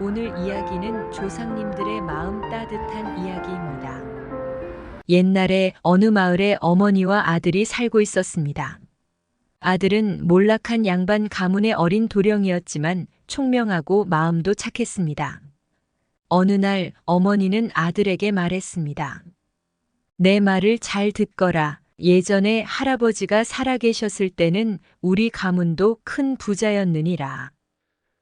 오늘 이야기는 조상님들의 마음 따뜻한 이야기입니다. 옛날에 어느 마을에 어머니와 아들이 살고 있었습니다. 아들은 몰락한 양반 가문의 어린 도령이었지만 총명하고 마음도 착했습니다. 어느 날 어머니는 아들에게 말했습니다. 내 말을 잘 듣거라. 예전에 할아버지가 살아계셨을 때는 우리 가문도 큰 부자였느니라.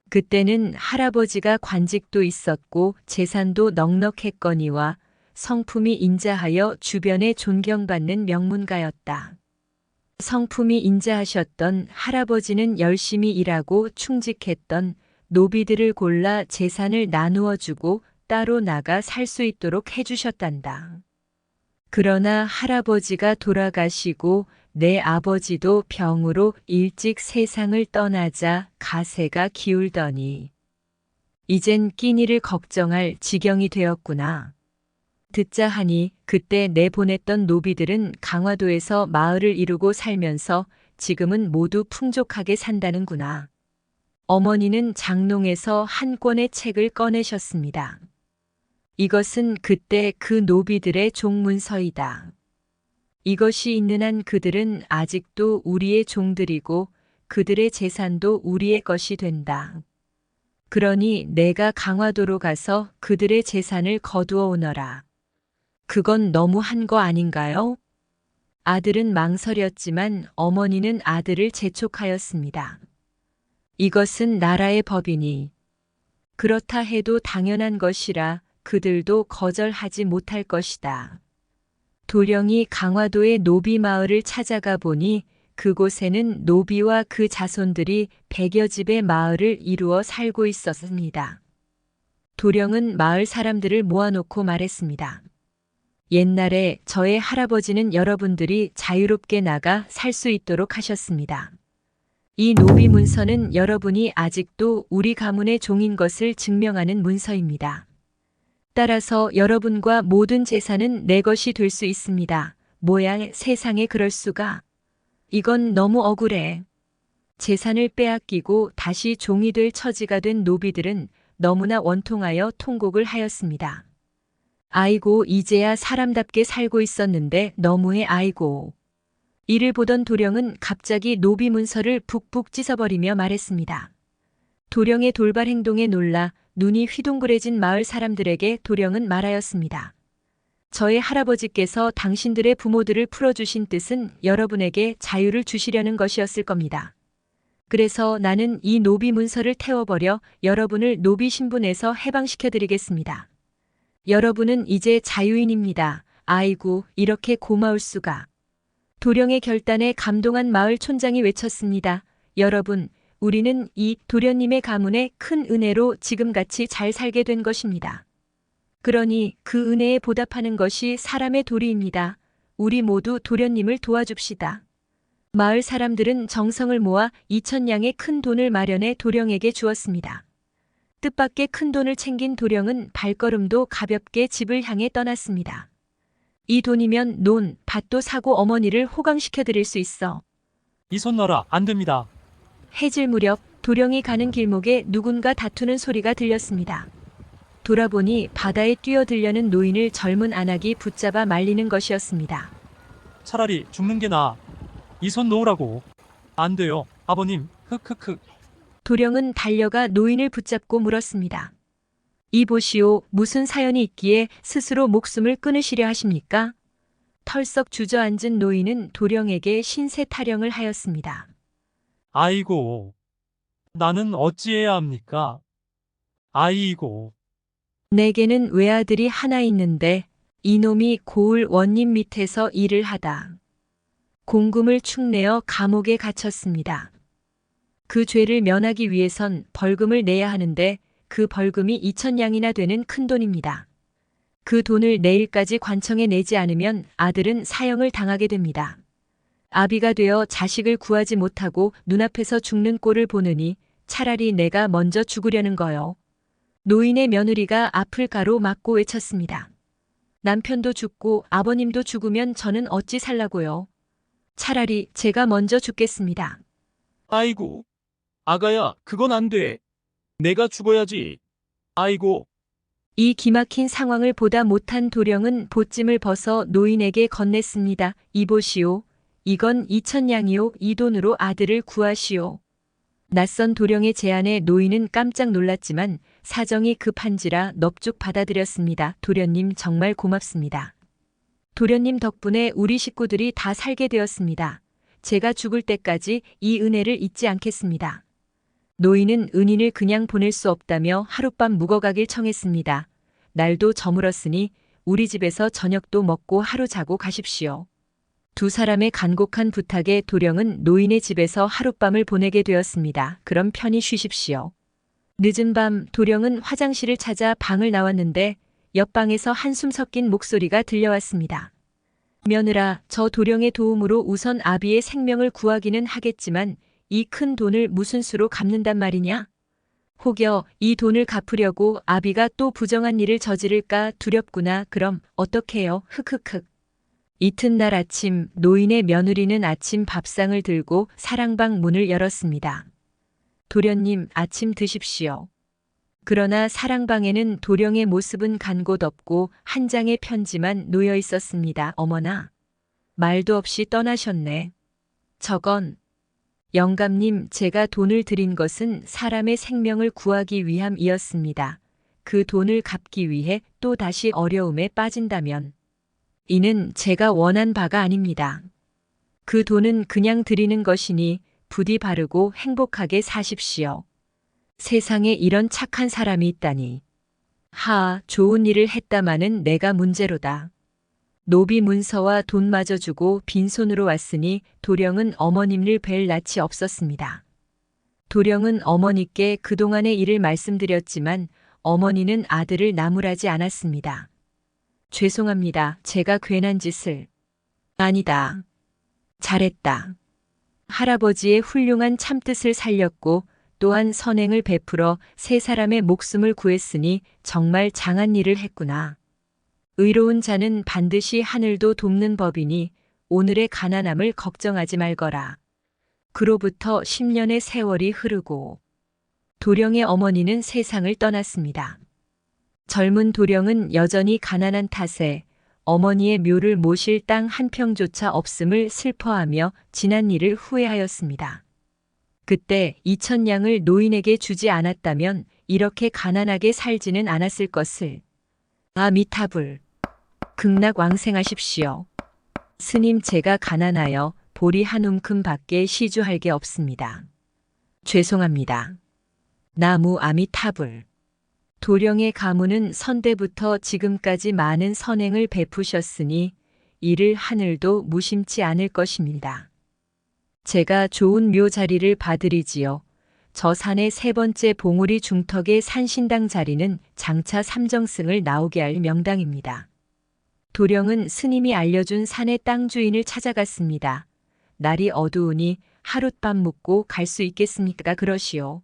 그때는 할아버지가 관직도 있었고 재산도 넉넉했거니와 성품이 인자하여 주변에 존경받는 명문가였다. 성품이 인자하셨던 할아버지는 열심히 일하고 충직했던 노비들을 골라 재산을 나누어 주고 따로 나가 살 수 있도록 해주셨단다. 그러나 할아버지가 돌아가시고 내 아버지도 병으로 일찍 세상을 떠나자 가세가 기울더니 이젠 끼니를 걱정할 지경이 되었구나. 듣자 하니 그때 내보냈던 노비들은 강화도에서 마을을 이루고 살면서 지금은 모두 풍족하게 산다는구나. 어머니는 장롱에서 한 권의 책을 꺼내셨습니다. 이것은 그때 그 노비들의 종문서이다. 이것이 있는 한 그들은 아직도 우리의 종들이고 그들의 재산도 우리의 것이 된다. 그러니 내가 강화도로 가서 그들의 재산을 거두어 오너라. 그건 너무한 거 아닌가요? 아들은 망설였지만 어머니는 아들을 재촉하였습니다. 이것은 나라의 법이니 그렇다 해도 당연한 것이라 그들도 거절하지 못할 것이다. 도령이 강화도의 노비 마을을 찾아가 보니 그곳에는 노비와 그 자손들이 100여 집의 마을을 이루어 살고 있었습니다. 도령은 마을 사람들을 모아놓고 말했습니다. 옛날에 저의 할아버지는 여러분들이 자유롭게 나가 살 수 있도록 하셨습니다. 이 노비 문서는 여러분이 아직도 우리 가문의 종인 것을 증명하는 문서입니다. 따라서 여러분과 모든 재산은 내 것이 될 수 있습니다. 뭐야, 세상에 그럴 수가. 이건 너무 억울해. 재산을 빼앗기고 다시 종이 될 처지가 된 노비들은 너무나 원통하여 통곡을 하였습니다. 아이고, 이제야 사람답게 살고 있었는데 너무해, 아이고. 이를 보던 도령은 갑자기 노비 문서를 북북 찢어버리며 말했습니다. 도령의 돌발 행동에 놀라 눈이 휘둥그레진 마을 사람들에게 도령은 말하였습니다. 저의 할아버지께서 당신들의 부모들을 풀어주신 뜻은 여러분에게 자유를 주시려는 것이었을 겁니다. 그래서 나는 이 노비 문서를 태워버려 여러분을 노비 신분에서 해방시켜드리겠습니다. 여러분은 이제 자유인입니다. 아이고, 이렇게 고마울 수가. 도령의 결단에 감동한 마을 촌장이 외쳤습니다. 여러분, 우리는 이 도련님의 가문의 큰 은혜로 지금같이 잘 살게 된 것입니다. 그러니 그 은혜에 보답하는 것이 사람의 도리입니다. 우리 모두 도련님을 도와줍시다. 마을 사람들은 정성을 모아 2,000냥의 큰 돈을 마련해 도령에게 주었습니다. 뜻밖의 큰 돈을 챙긴 도령은 발걸음도 가볍게 집을 향해 떠났습니다. 이 돈이면 논, 밭도 사고 어머니를 호강시켜 드릴 수 있어. 이 손 놔라, 안 됩니다. 해질 무렵 도령이 가는 길목에 누군가 다투는 소리가 들렸습니다. 돌아보니 바다에 뛰어들려는 노인을 젊은 안악이 붙잡아 말리는 것이었습니다. 차라리 죽는 게 나아. 이 손 놓으라고. 안 돼요, 아버님. 흑흑흑. 도령은 달려가 노인을 붙잡고 물었습니다. 이보시오, 무슨 사연이 있기에 스스로 목숨을 끊으시려 하십니까? 털썩 주저앉은 노인은 도령에게 신세 타령을 하였습니다. 아이고. 나는 어찌해야 합니까? 아이고. 내게는 외아들이 하나 있는데 이놈이 고을 원님 밑에서 일을 하다 공금을 축내어 감옥에 갇혔습니다. 그 죄를 면하기 위해선 벌금을 내야 하는데 그 벌금이 2,000냥이나 되는 큰돈입니다. 그 돈을 내일까지 관청에 내지 않으면 아들은 사형을 당하게 됩니다. 아비가 되어 자식을 구하지 못하고 눈앞에서 죽는 꼴을 보느니 차라리 내가 먼저 죽으려는 거요. 노인의 며느리가 앞을 가로막고 외쳤습니다. 남편도 죽고 아버님도 죽으면 저는 어찌 살라고요. 차라리 제가 먼저 죽겠습니다. 아이고, 아가야, 그건 안 돼. 내가 죽어야지. 아이고, 이 기막힌 상황을 보다 못한 도령은 보찜을 벗어 노인에게 건넸습니다. 이보시오. 이건 2,000냥이요. 이 돈으로 아들을 구하시오. 낯선 도령의 제안에 노인은 깜짝 놀랐지만 사정이 급한지라 넙죽 받아들였습니다. 도련님 정말 고맙습니다. 도련님 덕분에 우리 식구들이 다 살게 되었습니다. 제가 죽을 때까지 이 은혜를 잊지 않겠습니다. 노인은 은인을 그냥 보낼 수 없다며 하룻밤 묵어가길 청했습니다. 날도 저물었으니 우리 집에서 저녁도 먹고 하루 자고 가십시오. 두 사람의 간곡한 부탁에 도령은 노인의 집에서 하룻밤을 보내게 되었습니다. 그럼 편히 쉬십시오. 늦은 밤 도령은 화장실을 찾아 방을 나왔는데 옆방에서 한숨 섞인 목소리가 들려왔습니다. 며느라, 저 도령의 도움으로 우선 아비의 생명을 구하기는 하겠지만 이 큰 돈을 무슨 수로 갚는단 말이냐? 혹여 이 돈을 갚으려고 아비가 또 부정한 일을 저지를까 두렵구나. 그럼 어떡해요? 흑흑흑. 이튿날 아침 노인의 며느리는 아침 밥상을 들고 사랑방 문을 열었습니다. 도련님, 아침 드십시오. 그러나 사랑방에는 도령의 모습은 간 곳 없고 한 장의 편지만 놓여 있었습니다. 어머나, 말도 없이 떠나셨네. 저건, 영감님, 제가 돈을 드린 것은 사람의 생명을 구하기 위함이었습니다. 그 돈을 갚기 위해 또 다시 어려움에 빠진다면 이는 제가 원한 바가 아닙니다. 그 돈은 그냥 드리는 것이니 부디 바르고 행복하게 사십시오. 세상에 이런 착한 사람이 있다니. 하, 좋은 일을 했다마는 내가 문제로다. 노비 문서와 돈마저 주고 빈손으로 왔으니 도령은 어머님을 뵐 낯이 없었습니다. 도령은 어머니께 그동안의 일을 말씀드렸지만 어머니는 아들을 나무라지 않았습니다. 죄송합니다. 제가 괜한 짓을. 아니다. 잘했다. 할아버지의 훌륭한 참뜻을 살렸고 또한 선행을 베풀어 세 사람의 목숨을 구했으니 정말 장한 일을 했구나. 의로운 자는 반드시 하늘도 돕는 법이니 오늘의 가난함을 걱정하지 말거라. 그로부터 10년의 세월이 흐르고 도령의 어머니는 세상을 떠났습니다. 젊은 도령은 여전히 가난한 탓에 어머니의 묘를 모실 땅 한 평조차 없음을 슬퍼하며 지난 일을 후회하였습니다. 그때 2,000냥을 노인에게 주지 않았다면 이렇게 가난하게 살지는 않았을 것을. 아미타불. 극락왕생하십시오. 스님, 제가 가난하여 보리 한 움큼 밖에 시주할 게 없습니다. 죄송합니다. 나무 아미타불. 도령의 가문은 선대부터 지금까지 많은 선행을 베푸셨으니 이를 하늘도 무심치 않을 것입니다. 제가 좋은 묘 자리를 봐드리지요. 저 산의 세 번째 봉우리 중턱의 산신당 자리는 장차 삼정승을 나오게 할 명당입니다. 도령은 스님이 알려준 산의 땅 주인을 찾아갔습니다. 날이 어두우니 하룻밤 묵고 갈 수 있겠습니까? 그러시오.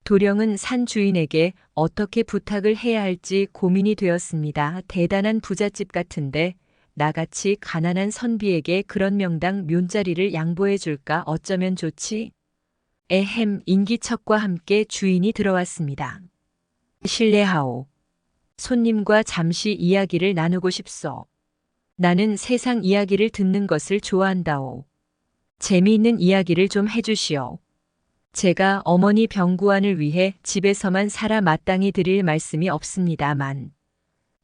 도령은 산 주인에게 어떻게 부탁을 해야 할지 고민이 되었습니다. 대단한 부잣집 같은데 나같이 가난한 선비에게 그런 명당 묘자리를 양보해 줄까? 어쩌면 좋지? 에헴, 인기척과 함께 주인이 들어왔습니다. 실례하오. 손님과 잠시 이야기를 나누고 싶소. 나는 세상 이야기를 듣는 것을 좋아한다오. 재미있는 이야기를 좀 해주시오. 제가 어머니 병구안을 위해 집에서만 살아 마땅히 드릴 말씀이 없습니다만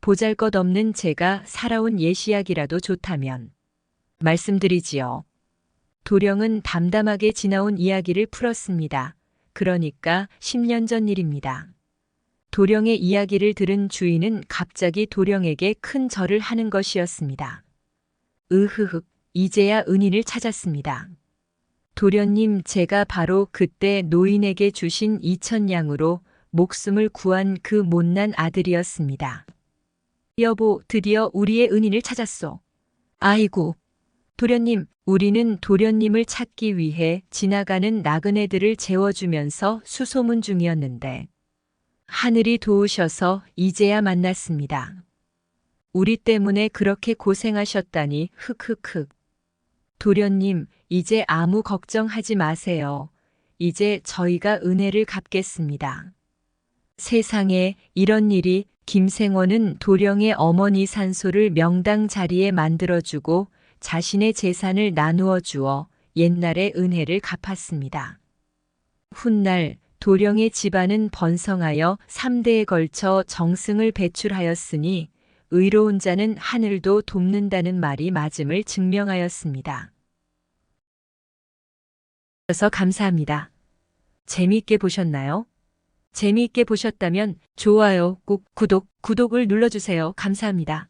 보잘것없는 제가 살아온 옛 이야기라도 좋다면 말씀드리지요. 도령은 담담하게 지나온 이야기를 풀었습니다. 그러니까 10년 전 일입니다. 도령의 이야기를 들은 주인은 갑자기 도령에게 큰 절을 하는 것이었습니다. 으흐흑, 이제야 은인을 찾았습니다. 도련님, 제가 바로 그때 노인에게 주신 2,000냥으로 목숨을 구한 그 못난 아들이었습니다. 여보, 드디어 우리의 은인을 찾았소. 아이고, 도련님, 우리는 도련님을 찾기 위해 지나가는 나그네들을 재워주면서 수소문 중이었는데 하늘이 도우셔서 이제야 만났습니다. 우리 때문에 그렇게 고생하셨다니 흑흑흑. 도련님, 이제 아무 걱정하지 마세요. 이제 저희가 은혜를 갚겠습니다. 세상에 이런 일이. 김생원은 도령의 어머니 산소를 명당 자리에 만들어주고 자신의 재산을 나누어 주어 옛날의 은혜를 갚았습니다. 훗날 도령의 집안은 번성하여 3대에 걸쳐 정승을 배출하였으니 의로운 자는 하늘도 돕는다는 말이 맞음을 증명하였습니다. 그래서 감사합니다. 재미있게 보셨나요? 재미있게 보셨다면 좋아요, 꼭 구독을 눌러주세요. 감사합니다.